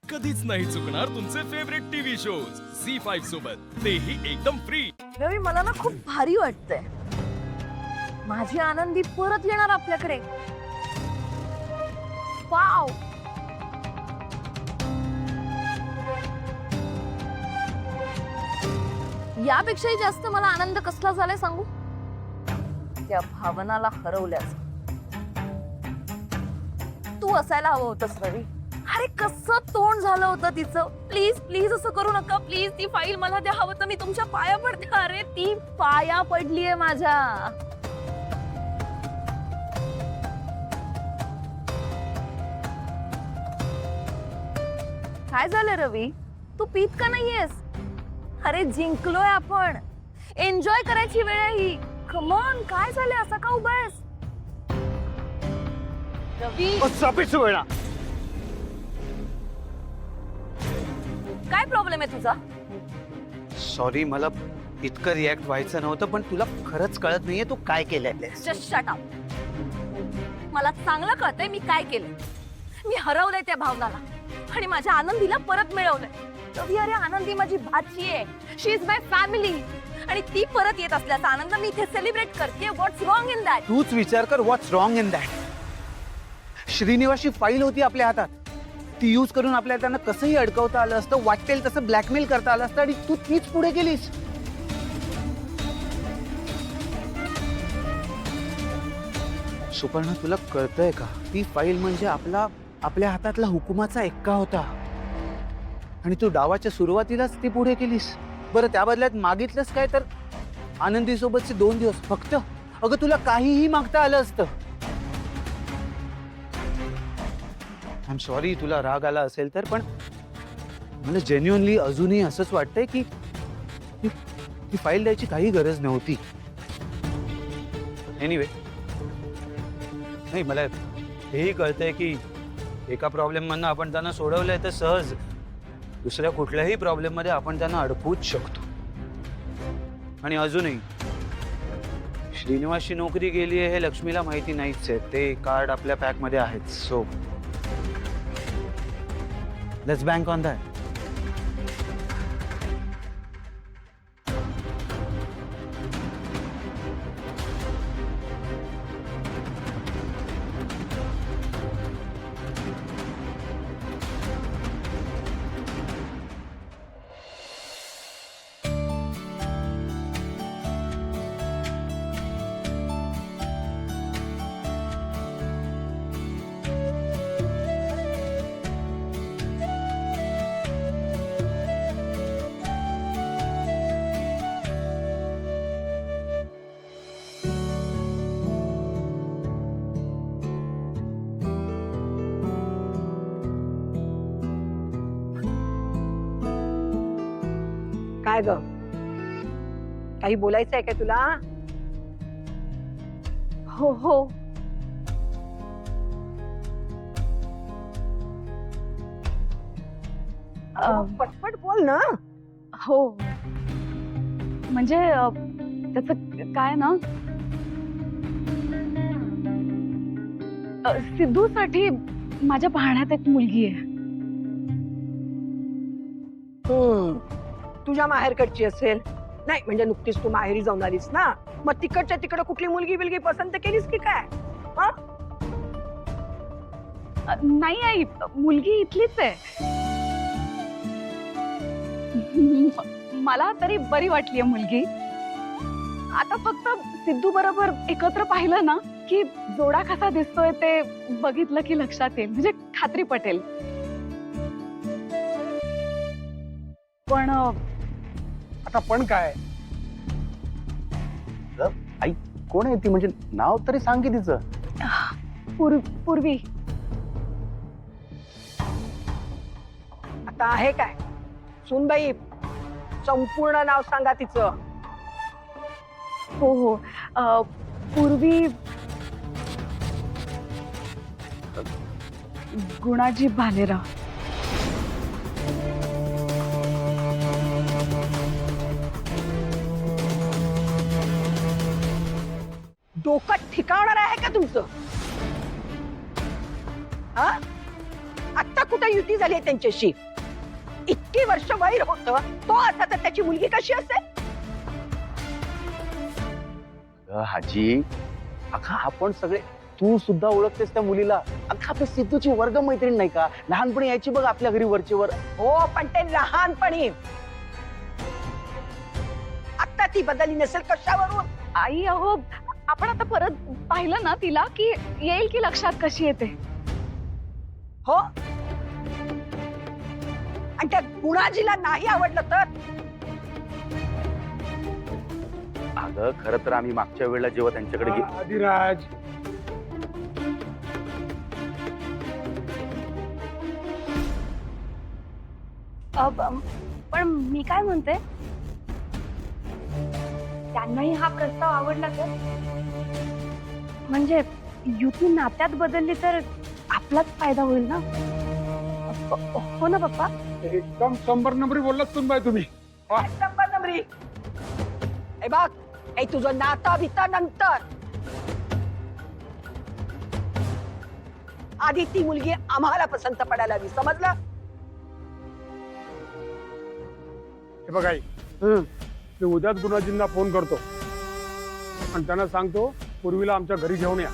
कधीच नाही चुकणार तुमचे फेवरेट टीव्ही शोज झी5 सोबत, तेही एकदम फ्री। रवी, मला ना खूप भारी वाटतंय। माझी आनंदी परत येणार आपल्याकडे। वाव, यापेक्षाही जास्त मला आनंद कसला झालाय सांगू? त्या भावनाला हरवल्याच। तू असायला हवं होतंस रवी। अरे कसं तोंड झालं होतं तिचं। प्लीज प्लीज असं करू नका, प्लीज ती फाईल मला द्या, हवं तर मी तुमच्या पाया पडते। अरे ती पाया पडलीये माझ्या। काय झालं रवी, तू पीत का नाहीयेस? अरे जिंकलोय आपण, एन्जॉय करायची वेळ आहे ही। कम ऑन, काय झालं, असं का उभा आहेस? रवी काय प्रॉब्लेम आहे तुझा? सॉरी, मला इतकं रिॲक्ट व्हायचं नव्हतं, पण तुला खरंच कळत नाहीये तू काय केलंय। Just shut up. मला चांगलं कळतंय मी काय केलं। मी हरवलंय त्या भावनाला आणि माझ्या आनंदीला परत मिळवलंय। रवी, अरे आनंदी माझी भाची आहे, शी इज माय फॅमिली, आणि ती परत येत असल्याचा आनंद मी इथे सेलिब्रेट करते। व्हॉट्स रॉंग इन दॅट? तूच विचार कर, व्हॉट्स रॉंग इन दॅट। श्रीनिवासची फाईल होती आपल्या हातात, ती यूज करून आपल्याला त्यांना कसंही अडकवता आलं असतं, वाटेल तसं ब्लॅकमेल करता आलं असतं, आणि तू तीच पुढे गेलीस। सुपर्णा, तुला कळतंय का, ती फाईल म्हणजे आपल्या हातातला हुकुमाचा एक्का होता, आणि तू डावाच्या सुरुवातीलाच ती पुढे केलीस। बरं, त्या बदल्यात मागितलंस काय तर आनंदी सोबतचे 2 दिवस फक्त। अगं, तुला काहीही मागता आलं असतं। आय एम सॉरी, तुला राग आला असेल तर, पण मला जेन्युअनली अजूनही असंच वाटतंय की ती फाईल द्यायची काही गरज नव्हती। एनिवे, नाही, मला हेही कळतंय की एका प्रॉब्लेम मधनं आपण त्यांना सोडवलंय तर सहज दुसऱ्या कुठल्याही प्रॉब्लेम मध्ये आपण त्यांना अडकवूच शकतो। आणि अजूनही श्रीनिवासची नोकरी गेली आहे हे लक्ष्मीला माहिती नाहीच आहे, ते कार्ड आपल्या पॅक मध्ये आहेत। So let's bank on that. काय ग, काही बोलायचंय काय तुला? हो हो, पटपट बोल ना। हो, म्हणजे त्याचं काय ना, सिद्धूसाठी माझ्या पाहण्यात एक मुलगी आहे। तुझ्या माहेरकडची असेल? नाही म्हणजे नुकतीच तू माहेरी जाऊन आलीस ना, मग तिकडच्या तिकडे कुठली मुलगी बिलगी पसंत केलीस की काय? नाही आई, मुलगी इथलीच आहे। मला तरी बरी वाटलीये मुलगी। आता फक्त सिद्धू बरोबर एकत्र पाहिलं ना की जोडा कसा दिसतोय ते बघितलं की लक्षात येईल, म्हणजे खात्री पटेल। पण आता पण काय? आई कोण आहे ती, म्हणजे नाव तरी सांग की तिचं। पूर्वी। आता आहे काय सुनबाई, संपूर्ण नाव सांगा तिचं। हो हो, पूर्वी गुणाजी भालेराव। डोकं ठिकावणार आहे का तुमचं? आता कुठे युती झाली त्यांच्याशी? इतकी वर्ष वैर होत तो असा तर त्याची मुलगी कशी असेल? हाजी, अगं आपण सगळे, तू सुद्धा ओळखतेस त्या मुलीला. अगं आपल्या सिद्धूची वर्ग मैत्रीण नाही का? लहानपणी यायची बघ आपल्या घरी वरचेवर. हो, पण ते लहानपणी. आता ती बदलली नसेल कशावरून? आई अहो, आपण आता परत पाहिलं ना तिला की येईल की लक्षात कशी येते. हो, आणि त्या गुणाजीला नाही आवडलं तर? अगं खरं तर आम्ही मागच्या वेळेला जेव्हा त्यांच्याकडे आदिराज, पण मी काय म्हणते, त्यांनाही हा प्रस्ताव आवडला तर? म्हणजे युती नात्यात बदलली तर आपलाच फायदा होईल ना. हो ना पप्पा? एकदम 100 नंबरी बोललात सुनबाई तुम्ही. नंबर नंबरी. हे बघ, हे तुझं नातं बितं नंतर. आधी ती मुलगी आम्हाला पसंत पडायला हवी, समजलं? हे बघ आई, मी उद्याच गुणाजींना फोन करतो आणि त्यांना सांगतो पूर्वीला आमच्या घरी घेऊन या,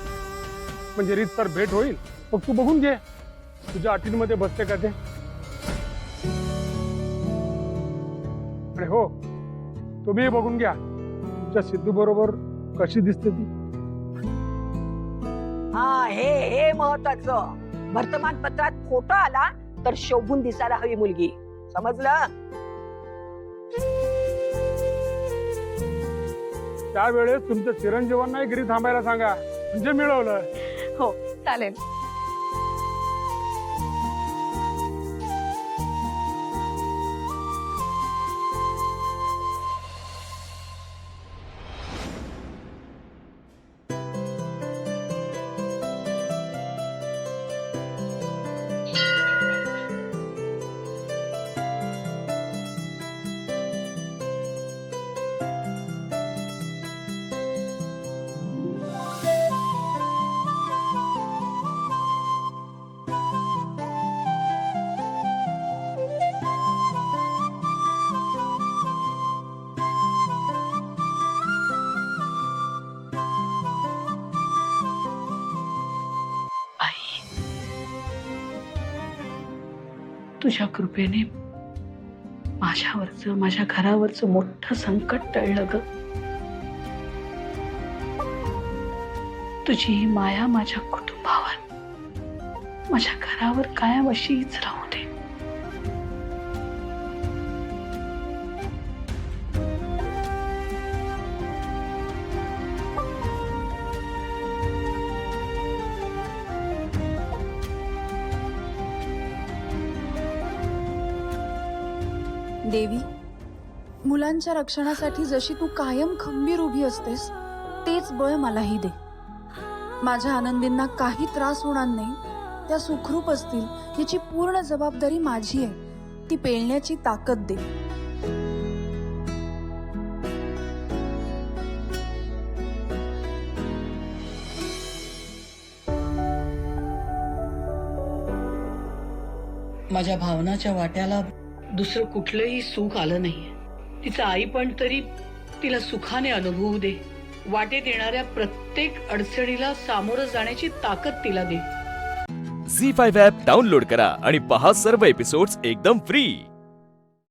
म्हणजे रीतसर भेट होईल. मग तू बघून घे तुझ्या अटींमध्ये बसते का ते. आणि हो, तुम्ही बघून घ्या तुमच्या सिद्धू बरोबर कशी दिसते ती. हा, हे महत्वाचं. वर्तमानपत्रात फोटो आला तर शोभून दिसायला हवी मुलगी, समजलं? त्यावेळेस तुमच्या चिरंजीवांनाही घरी थांबायला सांगा, म्हणजे मिळवलं. हो चालेल. तुझ्या कृपेने माझ्यावरचं, माझ्या घरावरचं मोठं संकट टळलं ग. तुझी ही माया माझ्या कुटुंबावर, माझ्या घरावर कायम अशीच राहू दे. देवी, मुलांच्या रक्षणासाठी जशी तू कायम खंबीर उभी असतेस तेच बळ मलाही दे. माझ्या आनंदींना काही त्रास होणार नाही, त्या सुखरूप असतील याची पूर्ण जबाबदारी माझी आहे. ती पेलण्याची ताकद दे. माझ्या भावनाच्या वाट्याला दुसरं कुठलंही सुख आलं नाहीये. तिचं आई पण तरी तिला सुखाने अनुभवू दे. वाटेत येणाऱ्या प्रत्येक अडचणीला सामोरं जाण्याची ताकद तिला दे. झी5 ॲप डाउनलोड करा आणि पहा सर्व एपिसोड्स एकदम फ्री.